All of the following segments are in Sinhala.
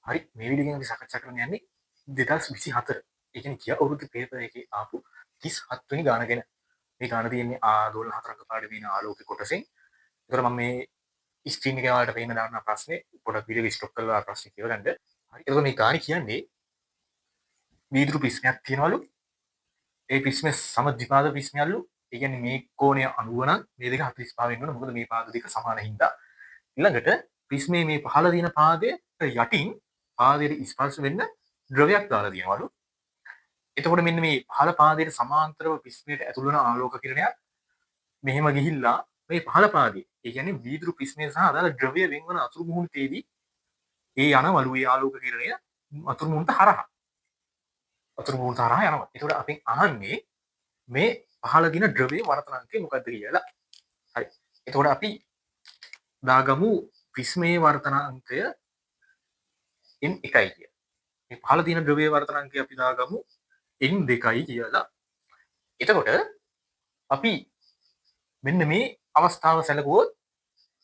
හරි මේ වීඩියෝ එක අපි සාකච්ඡා කරන්න යන්නේ 2024. ඒ කියන්නේ ගිය අවුරුද්දේ පේපර් එකේ ආපු 37 වෙනි ගාන ගැන. මේ ගාන තියෙන්නේ ආදෝලන හතරක පාඩේ තියෙන ආලෝක කොටසෙන්. ඒතර මම මේ ස්ක්‍රීන් එකේ ඔයාලට පේන්න දාන්න ප්‍රශ්නේ පොඩක් වීඩියෝ එක ස්ටොප් කරලා ප්‍රශ්නේ කියවගන්න. හරි. ඒතර මේ ගාන කියන්නේ වීදුරු ප්‍රිස්මයක් තියෙනවලු. ඒ ප්‍රිස්මේ සම ද්විපාද ප්‍රිස්මයල්ලු. ඒ කියන්නේ මේ කෝණය 90 නම් මේ දෙක 45 වෙන්න ඕන. මොකද මේ පාද දෙක සමාන හින්දා. ඊළඟට ප්‍රිස්මේ මේ පහළ තියෙන පාදයේ යටින් පාදයට ස්පර්ශ වෙන්න ද්‍රවයක් දාලා තියෙනවලු. එතකොට මෙන්න මේ පහළ පාදයට සමාන්තරව ප්‍රිස්මයට ඇතුල් වෙන ආලෝක කිරණයක් මෙහෙම ගිහිල්ලා මේ පහළ පාදයේ ඒ කියන්නේ වීදුරු ප්‍රිස්මය සහ අදාළ ද්‍රවය වෙන්වන අතුරු මුහුණතේදී ඒ යනවලු ඒ ආලෝක කිරණය අතුරු මුහුණට හරහා. අතුරු මුහුණට හරහා යනවා. ඒතකොට අපි අහන්නේ මේ පහළ දින ද්‍රවයේ වර්තනාංකය මොකක්ද කියලා. හරි. එතකොට අපි දාගමු ප්‍රිස්මයේ වර්තනාංකය n1 කිය. මේ පහළ තියෙන ද්‍රව්‍ය වර්තනාංකය අපි දාගමු n2 කියලා. එතකොට අපි මෙන්න මේ අවස්ථාව සැලකුවොත්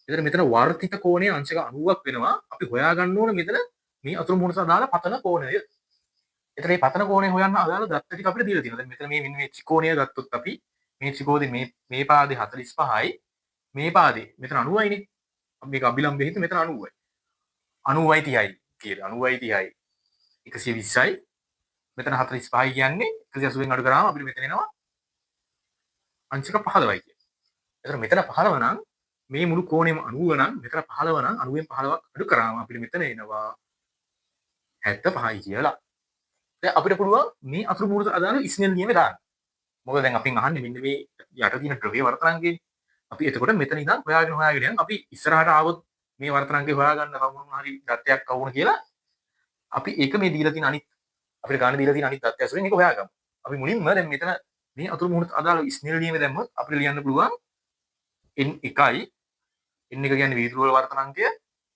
එතන මෙතන වර්තිත කෝණය අංශක 90ක් වෙනවා. අපි හොයාගන්න ඕන මෙතන මේ අතුරු මුහුණට අදාළ පතන කෝණය. එතන මේ පතන කෝණය හොයන්න අදාළ දත්ත ටික අපිට දීලා තියෙනවා. දැන් මෙතන මේ මෙන්න මේ ත්‍රිකෝණය ගත්තොත් අපි මේ ත්‍රිකෝණේ මේ පාදේ 45යි මේ පාදේ මෙතන 90යිනේ. අපි මේක අභිලම්බයේ හිත මෙතන 90යි. 90යි 30යි කියලා. 90යි 30යි 120යි මෙතන 45යි කියන්නේ 180ෙන් අඩු කරාම අපිට මෙතන එනවා අංශක 15යි කියන්නේ. එතන මෙතන 15 නම් මේ මුළු කෝණයම 90 නම් මෙතන 15 නම් 90ෙන් 15ක් අඩු කරාම අපිට මෙතන එනවා 75යි කියලා. දැන් අපිට පුළුවන් මේ අතුරු මුහුණට අදාළ ස්නෙල් නියමය දාන්න. මොකද දැන් අපින් අහන්නේ මෙන්න මේ යට තියෙන ද්‍රව්‍ය වර්තනාංකේ. අපි එතකොට මෙතන ඉඳන් හොයාගෙන යන් අපි ඉස්සරහට ආවොත් මේ වර්තනාංකේ හොයාගන්න කවුරුන් හරි දත්තයක් අවුන කියලා අපි ඒක මේ දීලා තියෙන අනිත් අපිට ගන්න දීලා තියෙන අනිත් தත්ත්වය ඇසුරෙන් ඒක හොයාගමු. අපි මුලින්ම දැන් මෙතන මේ අතුරු මුහුණට අදාළ ස්නෙල් නියමය දැම්මොත් අපිට ලියන්න පුළුවන් n1යි n1 කියන්නේ වීදුරු වල වර්තනාංකය.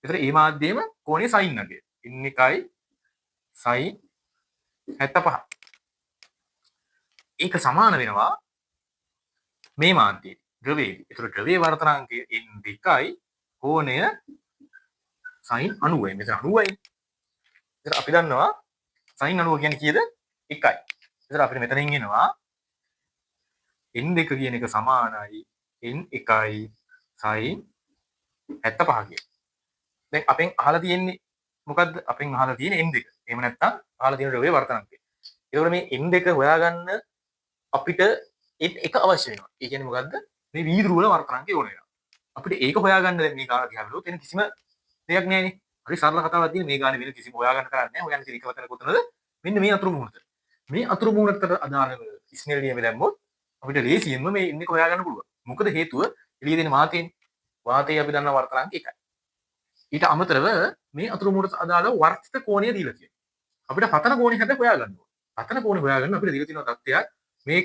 ඒතර ඒ මාධ්‍යයේම කෝණයේ sin අගය. n1යි sin 75. ඒක සමාන වෙනවා මේ මාධ්‍යයේ ද්‍රවයේදී. ඒතර ද්‍රවයේ වර්තනාංකය n2යි කෝණය sin 90යි. මෙතන 90යි. ඒතර අපි දන්නවා sin 90 කියන්නේ කීයද? 1යි. ඒතර අපිට මෙතනින් එනවා n2 කියන එක සමානයි n1යි sin 75 කිය. දැන් අපෙන් අහලා තියෙන්නේ මොකද්ද? අපෙන් අහලා තියෙන්නේ n2. එහෙම නැත්නම් අහලා තියෙන ද්‍රව්‍ය වර්තනාංකය. ඒකෝර මේ n2 හොයාගන්න අපිට n1 අවශ්‍ය වෙනවා. ඒ කියන්නේ මොකද්ද? මේ වීදුරු වල වර්තනාංකය ඕන වෙනවා. අපිට ඒක හොයාගන්න දැන් මේ ගාන දිහා බලුවොත් එන කිසිම දෙයක් නැහැ නේ. හරි සරල කතාවක් තියෙන මේ ගානේ වෙන කිසිම හොයාගන්න කරන්නේ නැහැ. හොයන්න තියෙන එක වතන කොතනද? මෙන්න මේ අතුරු මුහුණට. මේ අතුරු මුහුණට අදාළව ස්නෙල් නියමය දැම්මොත් අපිට ලේසියෙන්ම මේ n1 හොයාගන්න පුළුවන්. මොකද හේතුව එළියේ දෙන වාතයෙන් වාතයේ අපි දන්නා වර්තනාංක 1යි. ඊට අමතරව මේ අතුරු මුහුණට අදාළව වර්තිත කෝණය දීලා තියෙනවා. අපිට පතන කෝණය හැද හොයාගන්න ඕනේ. පතන කෝණය හොයාගන්න අපිට දීලා තියෙන තත්ත්වයක් මේ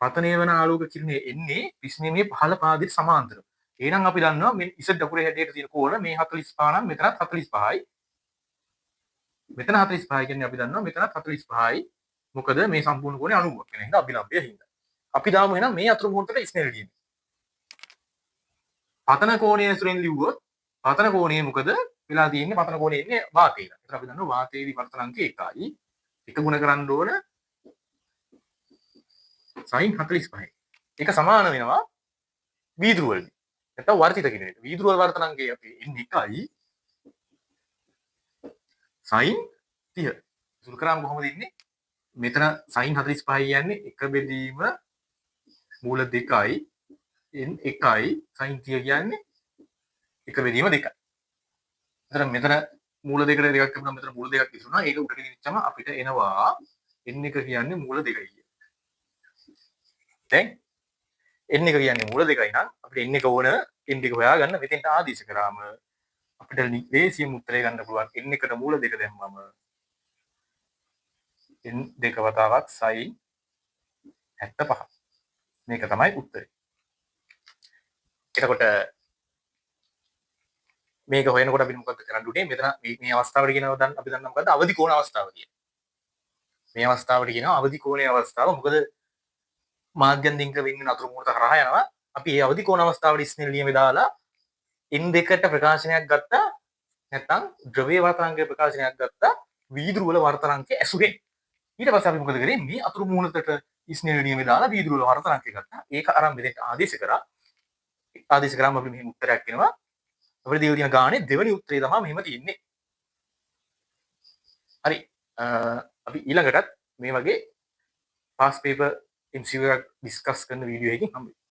පතනය වන ආලෝක කිරණය එන්නේ ප්‍රිස්මයේ මේ පහළ පාදයට සමාන්තරව. එහෙනම් අපි දන්නවා මේ ඉස දකුරේ හැඩයට තියෙන කෝණ මේ 45 නම් මෙතනත් 45යි. මෙතන 45යි කියන්නේ අපි දන්නවා මෙතනත් 45යි. මොකද මේ සම්පූර්ණ කෝණය 90ක් වෙන හින්දා අභිලම්බය හින්දා. අපි දාමු එහෙනම් මේ අතුරු මුහුණට ස්නෙල් නියමය. පතන කෝණය ඇසුරෙන් ලිව්වොත් පතන කෝණය මොකද වෙලා තියෙන්නේ? පතන කෝණය ඉන්නේ වාතයේ. ඒතර අපි දන්නවා වාතයේ විවර්තනාංකය 1යි. 1 ගුණ කරන්න ඕන sin 45. ඒක සමාන වෙනවා වීදුරු වලදී. නැත්නම් වර්තිත කිරණයට. වීදුරු වල වර්තනාංකය අපි n1යි sin 30. සුළු කරාම කොහොමද ඉන්නේ? මෙතන sin 45 කියන්නේ 1 බෙදීම මූල 2යි n1යි sin 30 කියන්නේ 1 බෙදීම 2යි. එතන මෙතන මූල දෙකට දෙකක් තිබුණා මෙතන මූල දෙකක් ඉතුරුනා. ඒක උඩට ගෙනිච්චම අපිට එනවා n1 කියන්නේ මූල 2යි කියන. දැන් n1 කියන්නේ මූල 2යි නම් අපිට n1 ඕන n2 හොයාගන්න මෙතෙන්ට ආදේශ කරාම අපිට ලේසියෙන් උත්තරය ගන්න පුළුවන් n1ට මූල 2 දැම්මම n2 වතාවක් sin 75. මේක තමයි උත්තරේ. එතකොට මේක හොයනකොට අපි මොකක්ද කරන්න උනේ? මෙතන මේ අවස්ථාවට කියනවා දැන් අපි දන්නා මොකද්ද? අවදි කෝණ අවස්ථාව කියලා. මේ අවස්ථාවට කියනවා අවදි කෝණයේ අවස්ථාව. මොකද මාධ්‍යන් දින්ක වෙන්න අතුරු මුහුණට හරහා යනවා. අපි මේ අවදි කෝණ අවස්ථාවට ස්නෙල් නියමය දාලා n2ට ප්‍රකාශනයක් ගත්තා නැත්නම් ද්‍රව්‍ය වර්තනාංකයේ ප්‍රකාශනයක් ගත්තා වීදුරු වල වර්තනාංකය ඇසුරෙන්. ඊට පස්සේ අපි මොකද කරේ? මේ අතුරු මුහුණතට ඉස්නෙල නියමේ දාලා වීදුරු වල වර්තනාංකය ගත්තා. ඒක අරන් මෙතෙන්ට ආදේශ කරා. ආදේශ කරාම අපිට මෙහෙම උත්තරයක් එනවා. අපිට දීලා තියෙන ගානේ දෙවෙනි උත්තරේ තමයි මෙහෙම තියෙන්නේ. හරි. අපි ඊළඟටත් මේ වගේ පාස් පේපර් MCQ එකක් ඩිස්කස් කරන වීඩියෝ එකකින් හම්බ